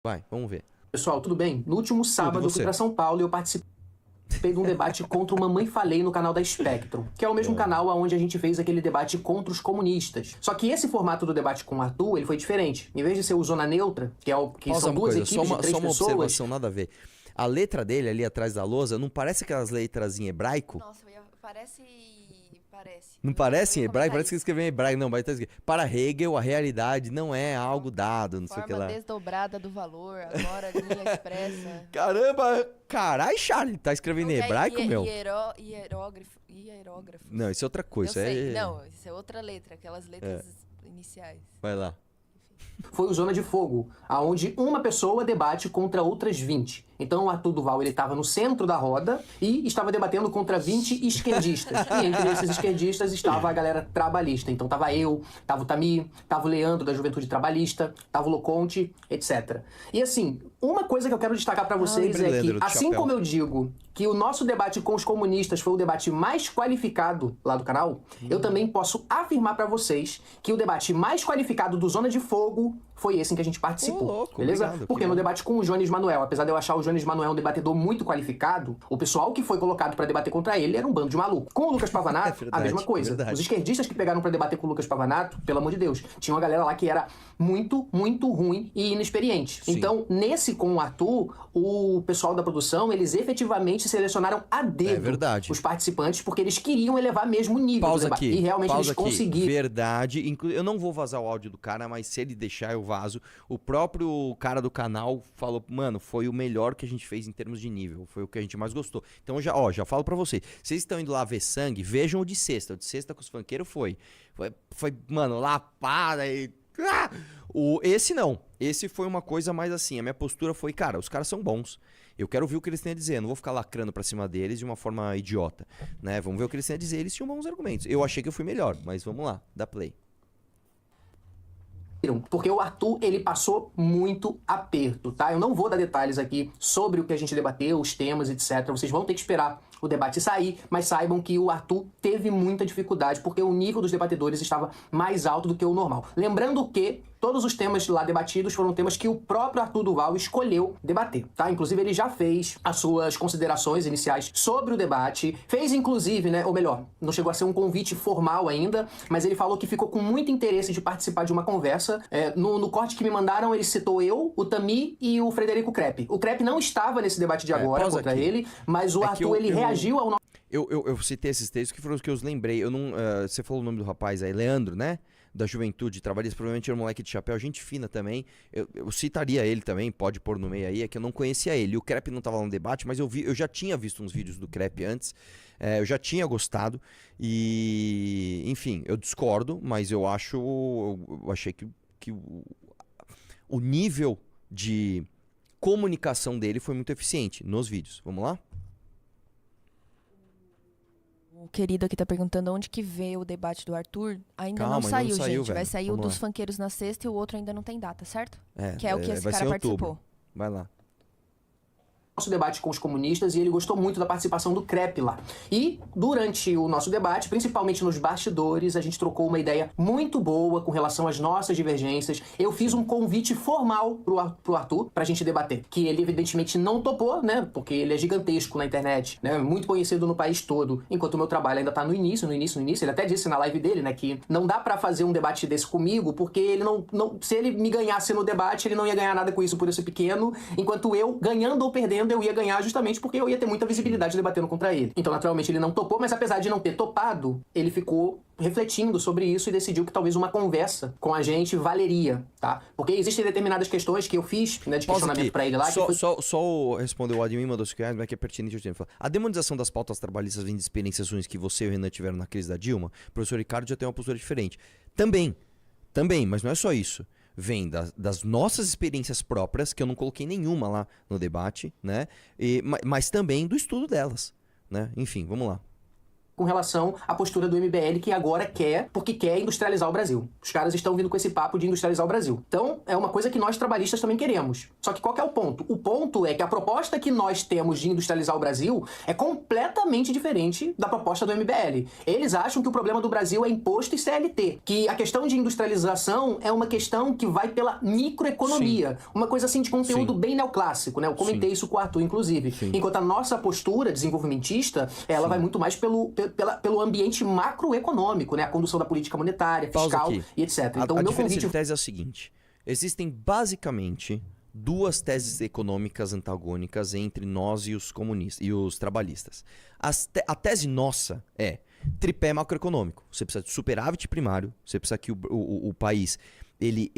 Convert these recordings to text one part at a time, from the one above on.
Vai, vamos ver. Pessoal, tudo bem? No último sábado eu fui para São Paulo e eu participei de um debate contra o Mamãe Falei no canal da Spectrum, que é o mesmo canal onde a gente fez aquele debate contra os comunistas. Só que esse formato do debate com o Arthur, ele foi diferente. Em vez de ser o Zona Neutra, que são duas equipes de três só uma pessoas... observação, nada a ver. A letra dele ali atrás da lousa, não parece aquelas letras em hebraico? Nossa, parece. Não parece em hebraico? Parece que escreveu em hebraico. Não, mas tá escrito. Para Hegel, a realidade não é algo dado, não sei o que lá. Forma desdobrada do valor, agora linha expressa. Caramba! Carai, Charlie, tá escrevendo em hebraico, meu? Hierógrafo. Não, isso é outra coisa. Não, isso é outra letra, aquelas letras iniciais. Vai lá. Foi o Zona de Fogo, aonde uma pessoa debate contra outras 20. Então o Arthur Duval, ele estava no centro da roda e estava debatendo contra 20 esquerdistas. E entre esses esquerdistas estava a galera trabalhista. Então tava eu, tava o Tamir, tava o Leandro da Juventude Trabalhista, tava o Loconte, etc. E assim, uma coisa que eu quero destacar para vocês é que, assim como eu digo que o nosso debate com os comunistas foi o debate mais qualificado lá do canal, eu também posso afirmar para vocês que o debate mais qualificado do Zona de Fogo foi esse em que a gente participou, louco, beleza? obrigado, Porque no debate com o Jones Manuel, apesar de eu achar o Jones Manuel um debatedor muito qualificado, o pessoal que foi colocado pra debater contra ele era um bando de maluco. Com o Lucas Pavanato, a mesma coisa. Os esquerdistas que pegaram pra debater com o Lucas Pavanato, pelo amor de Deus, tinha uma galera lá que era muito, muito ruim e inexperiente. Sim. Então, nesse com o Arthur, o pessoal da produção, eles efetivamente selecionaram a dedo os participantes, porque eles queriam elevar mesmo o nível do debate. E realmente eles conseguiram. Verdade. Eu não vou vazar o áudio do cara, mas se ele deixar, eu vazo. O próprio cara do canal falou, mano, foi o melhor que a gente fez em termos de nível. Foi o que a gente mais gostou. Então, já falo pra vocês. Vocês estão indo lá ver sangue, vejam o de sexta. O de sexta com os funkeiros foi, mano, lapada e... Esse não. Esse foi uma coisa mais assim. A minha postura foi, cara, os caras são bons. Eu quero ouvir o que eles têm a dizer. Eu não vou ficar lacrando pra cima deles de uma forma idiota, né? Vamos ver o que eles têm a dizer. Eles tinham bons argumentos. Eu achei que eu fui melhor, mas vamos lá, dá play. Porque o Arthur, ele passou muito aperto, tá? Eu não vou dar detalhes aqui sobre o que a gente debateu, os temas, etc. Vocês vão ter que esperar o debate sair, mas saibam que o Arthur teve muita dificuldade, porque o nível dos debatedores estava mais alto do que o normal. Lembrando que todos os temas lá debatidos foram temas que o próprio Arthur Duval escolheu debater, tá? Inclusive, ele já fez as suas considerações iniciais sobre o debate, fez inclusive, né, ou melhor, não chegou a ser um convite formal ainda, mas ele falou que ficou com muito interesse de participar de uma conversa. No corte que me mandaram, ele citou eu, o Tamir e o Frederico Crepe. O Crepe não estava nesse debate de agora contra ele, mas o Arthur, ele reagiu ao nosso... Eu citei esses textos que foram os que eu lembrei. Eu não, você falou o nome do rapaz aí, Leandro, né? Da Juventude Trabalhista, provavelmente era um moleque de chapéu, gente fina também. Eu citaria ele também, pode pôr no meio aí, é que eu não conhecia ele. O Crepe não estava lá no debate, mas eu já tinha visto uns vídeos do Crepe antes, eu já tinha gostado. E, enfim, eu discordo, mas eu achei que o nível de comunicação dele foi muito eficiente nos vídeos. Vamos lá? O querido aqui tá perguntando onde que vê o debate do Arthur. Ainda não saiu, gente. Velho. Vai sair Vamos o dos lá. funkeiros na sexta e o outro ainda não tem data, certo? Que é o que esse vai cara ser participou. outubro. Vai lá. Nosso debate com os comunistas, e ele gostou muito da participação do Crepe lá. E durante o nosso debate, principalmente nos bastidores, a gente trocou uma ideia muito boa com relação às nossas divergências. Eu fiz um convite formal pro Arthur pra gente debater, que ele evidentemente não topou, né, porque ele é gigantesco na internet, né, muito conhecido no país todo, enquanto o meu trabalho ainda tá no início. Ele até disse na live dele, né, que não dá pra fazer um debate desse comigo, porque ele não se ele me ganhasse no debate, ele não ia ganhar nada com isso por eu ser pequeno, enquanto eu, ganhando ou perdendo, eu ia ganhar justamente porque eu ia ter muita visibilidade debatendo contra ele. Então, naturalmente, ele não topou, mas apesar de não ter topado, ele ficou refletindo sobre isso e decidiu que talvez uma conversa com a gente valeria, tá? Porque existem determinadas questões que eu fiz, né, de questionamento pra ele lá. Só responder o Admin mandou reais, mas que é pertinente eu tenho. A demonização das pautas trabalhistas vem de experiências ruins que você e o Renan tiveram na crise da Dilma. O professor Ricardo já tem uma postura diferente. Também, mas não é só isso. Vem das nossas experiências próprias, que eu não coloquei nenhuma lá no debate, né? Mas também do estudo delas, né? Enfim, vamos lá. com relação à postura do MBL, que agora porque quer industrializar o Brasil. Os caras estão vindo com esse papo de industrializar o Brasil. Então, é uma coisa que nós trabalhistas também queremos. Só que qual que é o ponto? O ponto é que a proposta que nós temos de industrializar o Brasil é completamente diferente da proposta do MBL. Eles acham que o problema do Brasil é imposto e CLT, que a questão de industrialização é uma questão que vai pela microeconomia. Sim. Uma coisa assim de conteúdo bem neoclássico, né? Eu comentei isso com o Arthur, inclusive. Sim. Enquanto a nossa postura desenvolvimentista, ela vai muito mais pelo ambiente macroeconômico, né? A condução da política monetária, fiscal e etc. Então, o meu convite de tese é o seguinte: existem basicamente duas teses econômicas antagônicas entre nós e os comunistas e os trabalhistas. A tese nossa é tripé macroeconômico. Você precisa de superávit primário, você precisa que o país ele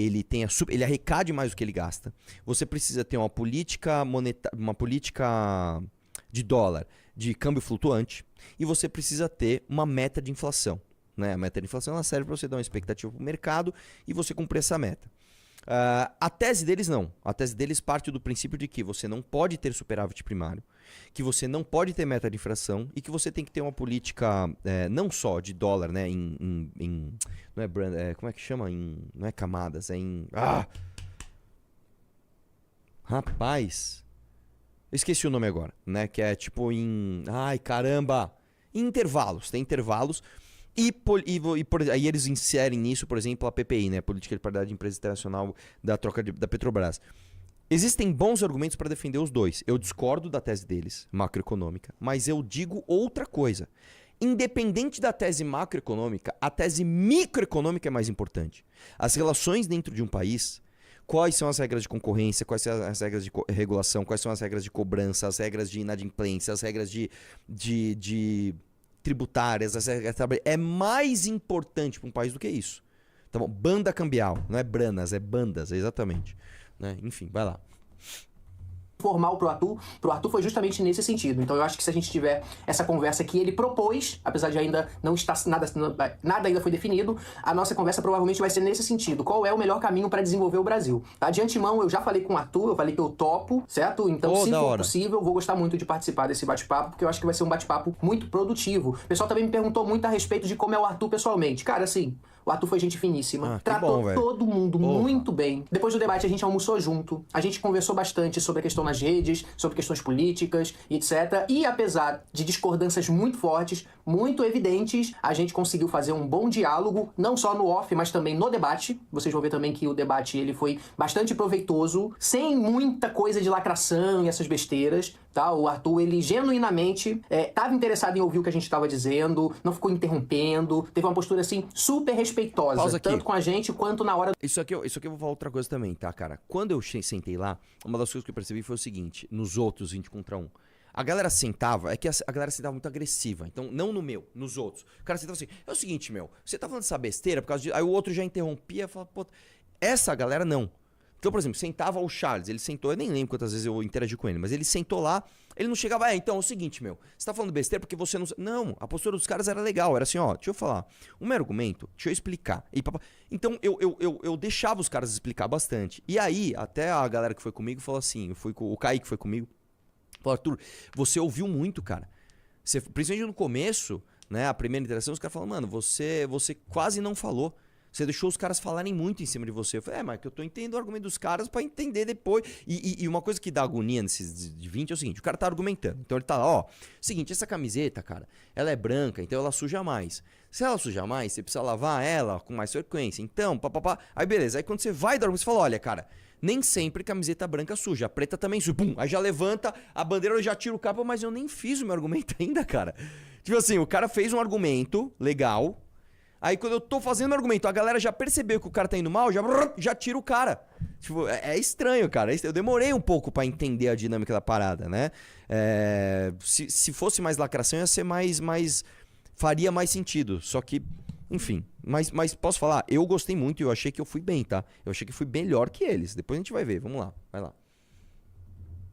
arrecade mais do que ele gasta. Você precisa ter uma política de dólar de câmbio flutuante e você precisa ter uma meta de inflação. Né? A meta de inflação ela serve para você dar uma expectativa para o mercado e você cumprir essa meta. A tese deles não. A tese deles parte do princípio de que você não pode ter superávit primário, que você não pode ter meta de inflação e que você tem que ter uma política não só de dólar, né, não é brand, como é que chama? Não é camadas, é em... Rapaz, eu esqueci o nome agora, né, que é tipo em... Ai, caramba! Em intervalos, tem intervalos. Aí eles inserem nisso, por exemplo, a PPI, né? Política de Paridade de Empresa Internacional da troca da Petrobras. Existem bons argumentos para defender os dois. Eu discordo da tese deles, macroeconômica, mas eu digo outra coisa. Independente da tese macroeconômica, a tese microeconômica é mais importante. As relações dentro de um país, quais são as regras de concorrência, quais são as regras de regulação, quais são as regras de cobrança, as regras de inadimplência, as regras de tributárias, é mais importante para um país do que isso. Tá bom? Banda cambial, não é branas, é bandas, exatamente. Né? Enfim, vai lá. Formal pro Arthur foi justamente nesse sentido. Então eu acho que se a gente tiver essa conversa que ele propôs, apesar de ainda não estar nada ainda foi definido, a nossa conversa provavelmente vai ser nesse sentido. Qual é o melhor caminho para desenvolver o Brasil? Tá? De antemão, eu já falei com o Arthur, eu falei que eu topo, certo? Então, se for possível, eu vou gostar muito de participar desse bate-papo, porque eu acho que vai ser um bate-papo muito produtivo. O pessoal também me perguntou muito a respeito de como é o Arthur pessoalmente. Cara, assim, o Arthur foi gente finíssima. Tratou todo mundo muito bem. Depois do debate, a gente almoçou junto. A gente conversou bastante sobre a questão nas redes, sobre questões políticas, etc. E apesar de discordâncias muito fortes, muito evidentes, a gente conseguiu fazer um bom diálogo, não só no off, mas também no debate. Vocês vão ver também que o debate ele foi bastante proveitoso, sem muita coisa de lacração e essas besteiras. Tá? O Arthur, ele genuinamente estava interessado em ouvir o que a gente estava dizendo, não ficou interrompendo, teve uma postura assim super respeitosa, tanto com a gente quanto na hora... Isso aqui eu vou falar outra coisa também, tá, cara? Quando eu sentei lá, uma das coisas que eu percebi foi o seguinte, nos outros 20 contra 1, a galera sentava, é que a galera sentava muito agressiva, então não no meu, nos outros. O cara sentava assim, é o seguinte, meu, você tá falando essa besteira por causa de... Aí o outro já interrompia e falava, pô, essa galera não. Então, por exemplo, sentava o Charles, ele sentou, eu nem lembro quantas vezes eu interagi com ele, mas ele sentou lá, ele não chegava, então é o seguinte, meu, você tá falando besteira porque você não... Não, a postura dos caras era legal, era assim, ó, deixa eu falar, o meu argumento, deixa eu explicar. Então, eu deixava os caras explicar bastante. E aí, até a galera que foi comigo falou assim, o Kaique foi comigo, falou, Arthur, você ouviu muito, cara. Você, principalmente no começo, né, a primeira interação, os caras falaram, mano, você quase não falou. Você deixou os caras falarem muito em cima de você. Eu falei, mas que eu tô entendendo o argumento dos caras pra entender depois. E uma coisa que dá agonia nesses de 20 é o seguinte, o cara tá argumentando. Então ele tá lá, ó, seguinte, essa camiseta, cara, ela é branca, então ela suja mais. Se ela suja mais, você precisa lavar ela com mais frequência. Então, papapá. Aí beleza, aí quando você vai dar argumento, você fala, olha, cara, nem sempre camiseta branca suja, a preta também suja. Pum, aí já levanta a bandeira, eu já tiro o capa, mas eu nem fiz o meu argumento ainda, cara. Tipo assim, o cara fez um argumento legal. Aí quando eu tô fazendo argumento, a galera já percebeu que o cara tá indo mal, já tira o cara. Tipo, é estranho, cara. Eu demorei um pouco pra entender a dinâmica da parada, né? Se fosse mais lacração, ia ser mais... Faria mais sentido. Só que, enfim. Mas posso falar, eu gostei muito e eu achei que eu fui bem, tá? Eu achei que fui melhor que eles. Depois a gente vai ver. Vamos lá, vai lá.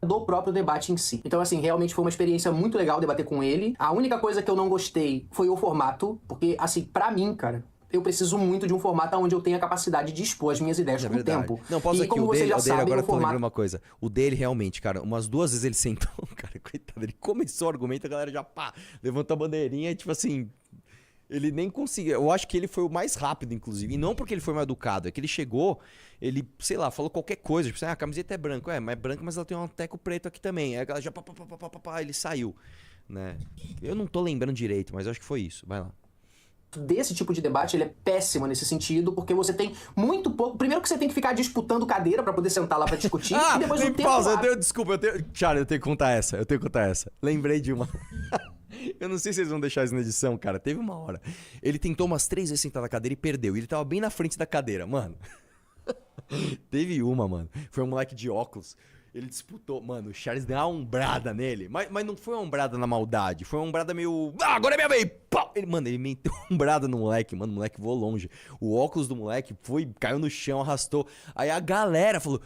Do próprio debate em si. Então, assim, realmente foi uma experiência muito legal debater com ele. A única coisa que eu não gostei foi o formato, porque, assim, pra mim, cara, eu preciso muito de um formato onde eu tenha a capacidade de expor as minhas ideias com o tempo. Não, pausa E aqui, como o vocês dele, já o dele sabem, agora o eu tô lembrando formato... uma coisa. O dele realmente, cara, umas 2 vezes ele sentou, cara, coitado, ele começou o argumento, a galera já, pá, levantou a bandeirinha e tipo assim... Ele nem conseguiu. Eu acho que ele foi o mais rápido, inclusive. E não porque ele foi mais educado. É que ele chegou, ele, sei lá, falou qualquer coisa. Tipo assim, a camiseta é branca. É, mas é branca, mas ela tem um teco preto aqui também. Aí a galera já ele saiu, né? Eu não tô lembrando direito, mas eu acho que foi isso. Vai lá. Desse tipo de debate, ele é péssimo nesse sentido, porque você tem muito pouco... Primeiro que você tem que ficar disputando cadeira pra poder sentar lá pra discutir, e depois tem o tempo... pausa, desculpa, Charlie, eu tenho que contar essa. Lembrei de uma... Eu não sei se vocês vão deixar isso na edição, cara. Teve uma hora. Ele tentou umas 3 vezes sentar na cadeira e perdeu. E ele tava bem na frente da cadeira, mano. Teve uma, mano. Foi um moleque de óculos. Ele disputou. Mano, o Charles deu uma ombrada nele. Mas não foi uma ombrada na maldade. Foi uma ombrada meio... Ah, agora é minha vez! Pau! Ele meteu uma ombrada no moleque. Mano, o moleque voou longe. O óculos do moleque caiu no chão, arrastou. Aí a galera falou...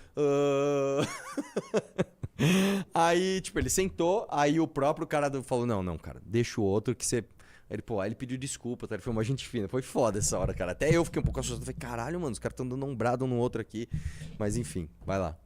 Aí, tipo, ele sentou, aí o próprio cara falou, não, cara, deixa o outro que você... Aí ele pediu desculpa, tá? Ele foi uma gente fina, foi foda essa hora, cara. Até eu fiquei um pouco assustado, falei, caralho, mano, os caras tão dando ombrado um no outro aqui. Mas enfim, vai lá.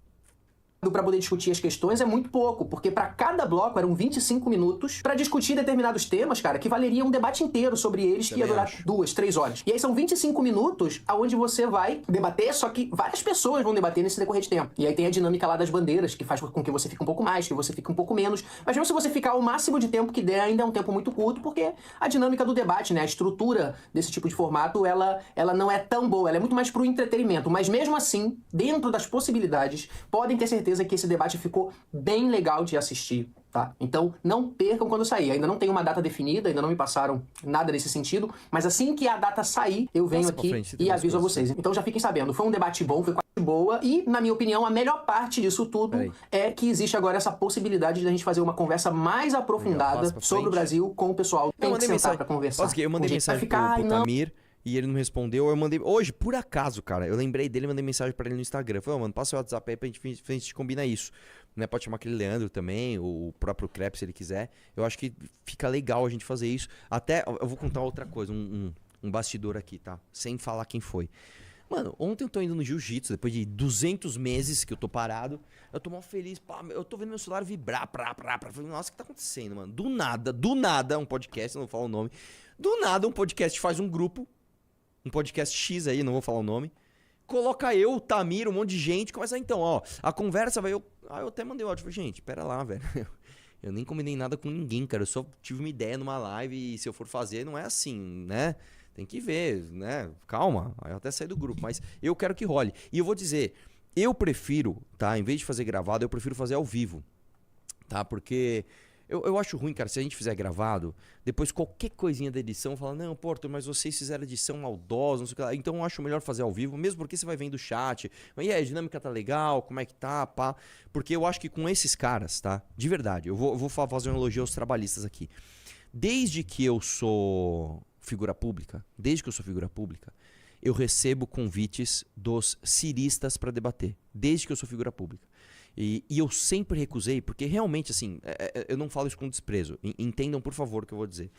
Para poder discutir as questões é muito pouco, porque para cada bloco eram 25 minutos para discutir determinados temas, cara, que valeria um debate inteiro sobre eles, que ia durar 2, 3 horas. E aí são 25 minutos aonde você vai debater, só que várias pessoas vão debater nesse decorrer de tempo. E aí tem a dinâmica lá das bandeiras, que faz com que você fique um pouco mais, que você fique um pouco menos. Mas mesmo se você ficar o máximo de tempo que der, ainda é um tempo muito curto, porque a dinâmica do debate, né, a estrutura desse tipo de formato, ela não é tão boa, ela é muito mais pro entretenimento. Mas mesmo assim, dentro das possibilidades, podem ter certeza que esse debate ficou bem legal de assistir, tá? Então, não percam quando sair. Ainda não tem uma data definida, ainda não me passaram nada nesse sentido, mas assim que a data sair, eu venho aqui e aviso a vocês. Então já fiquem sabendo, foi um debate bom, foi quase boa, e, na minha opinião, a melhor parte disso tudo é que existe agora essa possibilidade de a gente fazer uma conversa mais aprofundada sobre o Brasil com o pessoal. Tem que sentar pra conversar. Eu mandei mensagem pro Tamir, e ele não respondeu, eu mandei... Hoje, por acaso, cara, eu lembrei dele e mandei mensagem pra ele no Instagram. Falei, mano, passa o WhatsApp aí pra gente combinar isso. Né? Pode chamar aquele Leandro também, o próprio Crepe, se ele quiser. Eu acho que fica legal a gente fazer isso. Até, eu vou contar outra coisa, um bastidor aqui, tá? Sem falar quem foi. Mano, ontem eu tô indo no jiu-jitsu, depois de 200 meses que eu tô parado. Eu tô mal feliz, pá, eu tô vendo meu celular vibrar, Falei, nossa, o que tá acontecendo, mano? Do nada, um podcast, eu não falo o nome. Do nada, um podcast faz um grupo, um podcast X aí, não vou falar o nome. Coloca eu, o Tamir, um monte de gente. Começa então, ó. A conversa vai. Eu até mandei o áudio. Falei, gente, pera lá, velho. Eu nem combinei nada com ninguém, cara. Eu só tive uma ideia numa live e se eu for fazer, não é assim, né? Tem que ver, né? Calma. Aí eu até saí do grupo, mas eu quero que role. E eu vou dizer, eu prefiro, tá? Em vez de fazer gravado, eu prefiro fazer ao vivo, tá? Porque. Eu acho ruim, cara, se a gente fizer gravado, depois qualquer coisinha da edição fala, não, Porto, mas vocês fizeram edição maldosa, não sei o que lá. Então eu acho melhor fazer ao vivo, mesmo porque você vai vendo o chat. E aí, a dinâmica tá legal, como é que tá, pá. Porque eu acho que com esses caras, tá? De verdade, eu vou fazer um elogio aos trabalhistas aqui. Desde que eu sou figura pública, eu recebo convites dos ciristas pra debater. Desde que eu sou figura pública. E eu sempre recusei, porque realmente, assim, eu não falo isso com desprezo. Entendam, por favor, o que eu vou dizer.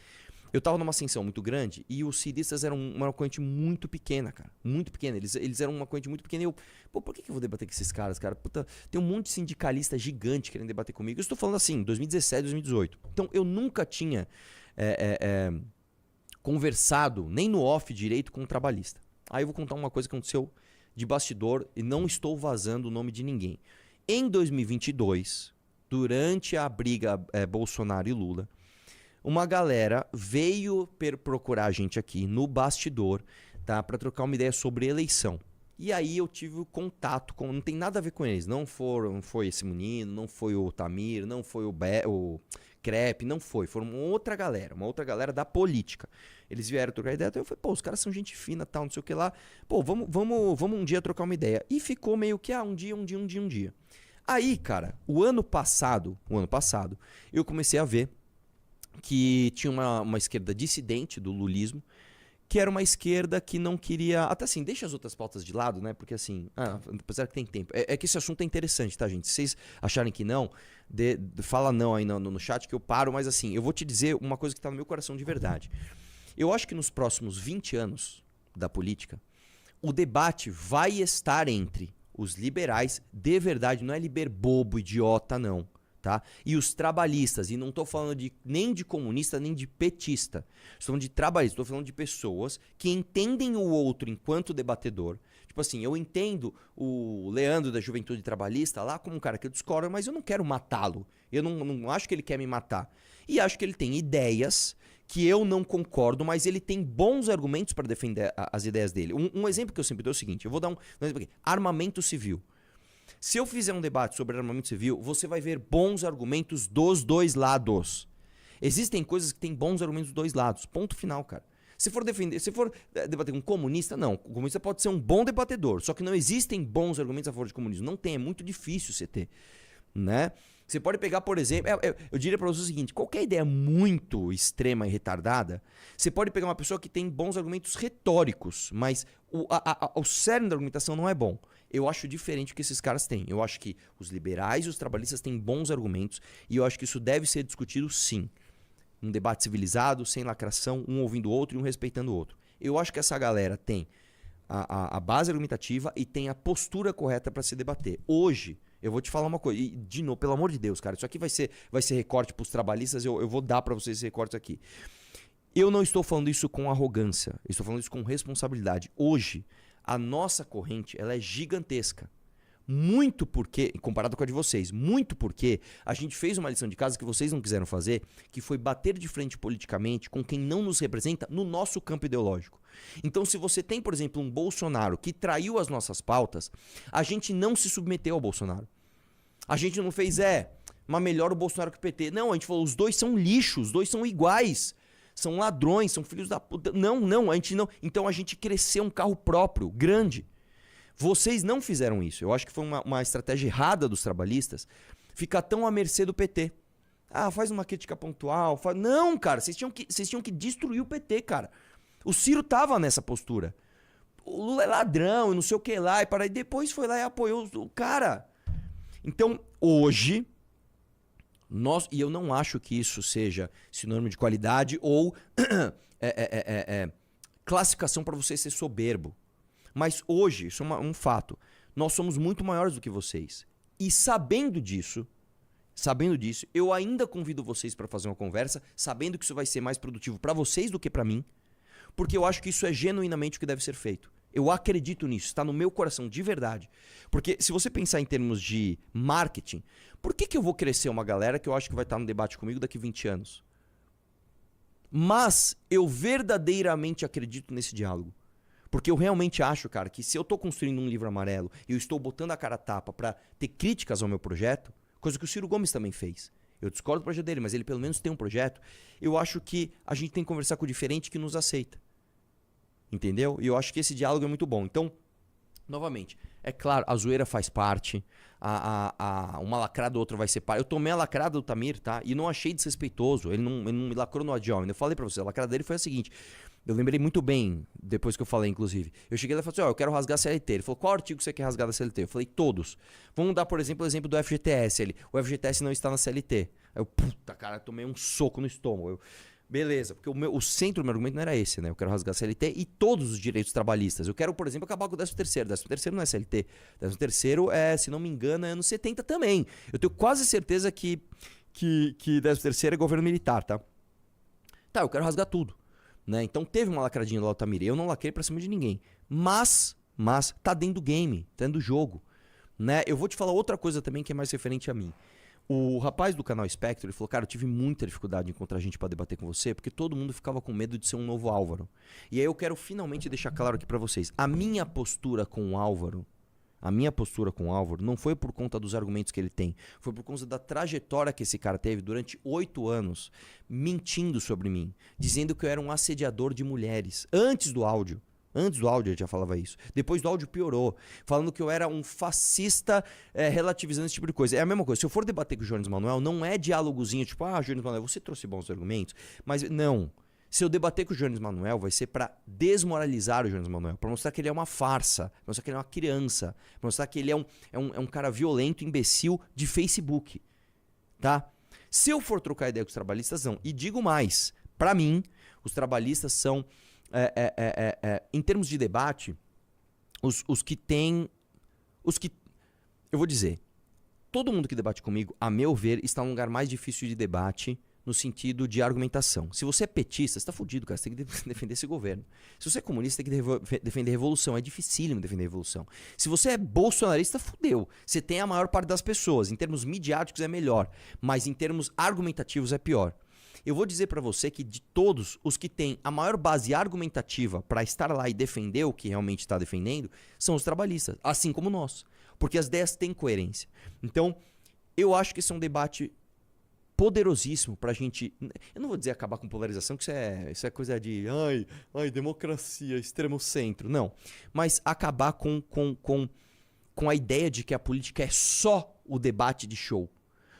Eu tava numa ascensão muito grande e os ciristas eram uma corrente muito pequena, cara. Muito pequena. Eles eram uma corrente muito pequena e eu... Pô, por que eu vou debater com esses caras, cara? Puta, tem um monte de sindicalista gigante querendo debater comigo. Eu estou falando assim, 2017, 2018. Então, eu nunca tinha conversado, nem no off direito, com um trabalhista. Aí eu vou contar uma coisa que aconteceu de bastidor e não estou vazando o nome de ninguém. Em 2022, durante a briga Bolsonaro e Lula, uma galera veio procurar a gente aqui no bastidor, tá, para trocar uma ideia sobre eleição. E aí eu tive contato com... Não tem nada a ver com eles. Não foi esse menino, não foi o Tamir, não foi o Crepe, não foi. Foram uma outra galera da política. Eles vieram trocar ideia, então eu falei, pô, os caras são gente fina, tal, não sei o que lá. Pô, vamos um dia trocar uma ideia. E ficou meio que, um dia. Aí, cara, o ano passado, eu comecei a ver que tinha uma esquerda dissidente do lulismo, que era uma esquerda que não queria... Até assim, deixa as outras pautas de lado, né? Porque assim, apesar que tem tempo. É que esse assunto é interessante, tá, gente? Se vocês acharem que não, fala não aí no chat que eu paro, mas assim, eu vou te dizer uma coisa que tá no meu coração de verdade. Eu acho que nos próximos 20 anos, da política, o debate vai estar entre os liberais de verdade, não é liber bobo, idiota, não. Tá? E os trabalhistas, e não estou falando nem de comunista, nem de petista. Estou falando de trabalhistas, estou falando de pessoas que entendem o outro enquanto debatedor. Tipo assim, eu entendo o Leandro da Juventude Trabalhista lá como um cara que eu discordo, mas eu não quero matá-lo. Eu não acho que ele quer me matar. E acho que ele tem ideias que eu não concordo, mas ele tem bons argumentos para defender as ideias dele. Um exemplo que eu sempre dou é o seguinte, eu vou dar um exemplo aqui. Armamento civil. Se eu fizer um debate sobre armamento civil, você vai ver bons argumentos dos dois lados. Existem coisas que têm bons argumentos dos dois lados. Ponto final, cara. Se for debater com um comunista, não. O comunista pode ser um bom debatedor, só que não existem bons argumentos a favor de comunismo. Não tem, é muito difícil você ter, né? Você pode pegar, por exemplo, eu diria para você o seguinte, qualquer ideia muito extrema e retardada, você pode pegar uma pessoa que tem bons argumentos retóricos, mas o cerne da argumentação não é bom. Eu acho diferente do que esses caras têm. Eu acho que os liberais e os trabalhistas têm bons argumentos e eu acho que isso deve ser discutido sim. Um debate civilizado, sem lacração, um ouvindo o outro e um respeitando o outro. Eu acho que essa galera tem a base argumentativa e tem a postura correta para se debater. Hoje, eu vou te falar uma coisa, e de novo, pelo amor de Deus, cara, isso aqui vai ser recorte para os trabalhistas, eu vou dar para vocês esse recorte aqui. Eu não estou falando isso com arrogância, eu estou falando isso com responsabilidade. Hoje, a nossa corrente, ela é gigantesca. Muito porque, comparado com a de vocês, muito porque a gente fez uma lição de casa que vocês não quiseram fazer, que foi bater de frente politicamente com quem não nos representa no nosso campo ideológico. Então, se você tem, por exemplo, um Bolsonaro que traiu as nossas pautas, a gente não se submeteu ao Bolsonaro. A gente não fez, mas melhor o Bolsonaro que o PT. Não, a gente falou, os dois são lixos, os dois são iguais. São ladrões, são filhos da puta. Não, a gente não. Então a gente cresceu um carro próprio, grande. Vocês não fizeram isso. Eu acho que foi uma estratégia errada dos trabalhistas ficar tão à mercê do PT. Faz uma crítica pontual. Não, cara, vocês tinham que destruir o PT, cara. O Ciro tava nessa postura. O Lula é ladrão e não sei o que lá. E depois foi lá e apoiou o cara. Então, hoje, e eu não acho que isso seja sinônimo de qualidade ou classificação para você ser soberbo. Mas hoje, isso é um fato, nós somos muito maiores do que vocês. E sabendo disso, eu ainda convido vocês para fazer uma conversa, sabendo que isso vai ser mais produtivo para vocês do que para mim, porque eu acho que isso é genuinamente o que deve ser feito. Eu acredito nisso, está no meu coração, de verdade. Porque se você pensar em termos de marketing, por que eu vou crescer uma galera que eu acho que vai estar no debate comigo daqui 20 anos? Mas eu verdadeiramente acredito nesse diálogo. Porque eu realmente acho, cara, que se eu estou construindo um livro amarelo e eu estou botando a cara a tapa para ter críticas ao meu projeto, coisa que o Ciro Gomes também fez. Eu discordo do projeto dele, mas ele pelo menos tem um projeto. Eu acho que a gente tem que conversar com o diferente que nos aceita. Entendeu? E eu acho que esse diálogo é muito bom. Então, novamente, é claro, a zoeira faz parte, uma lacrada ou outra vai ser parte. Eu tomei a lacrada do Tamir, tá? E não achei desrespeitoso. Ele não me lacrou no ad hominem. Eu falei pra você, a lacrada dele foi a seguinte. Eu lembrei muito bem, depois que eu falei, inclusive. Eu cheguei lá e falei assim, eu quero rasgar a CLT. Ele falou, qual artigo você quer rasgar da CLT? Eu falei, todos. Vamos dar, por exemplo, o exemplo do FGTS. O FGTS não está na CLT. Aí eu, puta, cara, tomei um soco no estômago. Beleza, porque o centro do meu argumento não era esse, né? Eu quero rasgar a CLT e todos os direitos trabalhistas. Eu quero, por exemplo, acabar com o 13º. 13º não é CLT. 13º é, se não me engano, é anos 70 também. Eu tenho quase certeza que 13º é governo militar, tá? Tá, eu quero rasgar tudo. Né? Então teve uma lacradinha do Altamir. Eu não lacrei pra cima de ninguém. Mas tá dentro do game, tá dentro do jogo. Né? Eu vou te falar outra coisa também que é mais referente a mim. O rapaz do canal Espectro, ele falou, cara, eu tive muita dificuldade em encontrar gente pra debater com você, porque todo mundo ficava com medo de ser um novo Álvaro. E aí eu quero finalmente deixar claro aqui pra vocês. A minha postura com o Álvaro não foi por conta dos argumentos que ele tem. Foi por conta da trajetória que esse cara teve durante 8 anos, mentindo sobre mim, dizendo que eu era um assediador de mulheres. Antes do áudio ele já falava isso. Depois do áudio piorou, falando que eu era um fascista, relativizando esse tipo de coisa. É a mesma coisa. Se eu for debater com o Jones Manuel, não é diálogozinho, tipo, Jones Manuel, você trouxe bons argumentos. Mas não. Se eu debater com o Jones Manuel, vai ser pra desmoralizar o Jones Manuel, pra mostrar que ele é uma farsa, pra mostrar que ele é uma criança, pra mostrar que ele é um cara violento, imbecil de Facebook. Tá? Se eu for trocar ideia com os trabalhistas, não. E digo mais, pra mim, os trabalhistas são Em termos de debate, os que têm... Eu vou dizer, todo mundo que debate comigo, a meu ver, está num lugar mais difícil de debate no sentido de argumentação. Se você é petista, você está fudido, cara. Você tem que defender esse governo. Se você é comunista, você tem que defender a revolução. É dificílimo defender a revolução. Se você é bolsonarista, fudeu. Você tem a maior parte das pessoas. Em termos midiáticos é melhor, mas em termos argumentativos é pior. Eu vou dizer pra você que de todos os que têm a maior base argumentativa pra estar lá e defender o que realmente está defendendo, são os trabalhistas, assim como nós. Porque as ideias têm coerência. Então, eu acho que esse é um debate poderosíssimo pra gente... Eu não vou dizer acabar com polarização, que isso é coisa de... Ai, democracia, extremo centro. Não. Mas acabar com a ideia de que a política é só o debate de show.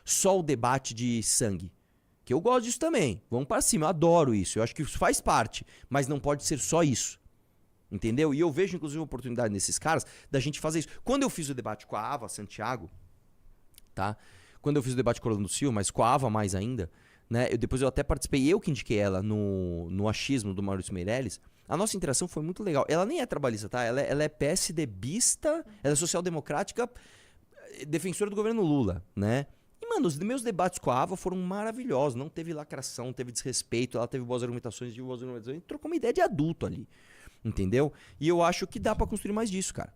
Só o debate de sangue. Que eu gosto disso também. Vamos pra cima, eu adoro isso. Eu acho que isso faz parte, mas não pode ser só isso. Entendeu? E eu vejo, inclusive, uma oportunidade nesses caras da gente fazer isso. Quando eu fiz o debate com a Ava Santiago, tá? Quando eu fiz o debate com o Orlando Silva, mas com a Ava mais ainda, né? Depois eu até participei, eu que indiquei ela no achismo do Maurício Meirelles. A nossa interação foi muito legal. Ela nem é trabalhista, tá? Ela é PSDBista, ela é social-democrática, defensora do governo Lula, né? E, mano, os meus debates com a Ava foram maravilhosos. Não teve lacração, não teve desrespeito. Ela teve boas argumentações, trocou uma ideia de adulto ali. Entendeu? E eu acho que dá pra construir mais disso, cara.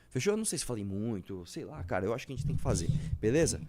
Fechou? Eu não sei se falei muito, sei lá, cara. Eu acho que a gente tem que fazer. Beleza?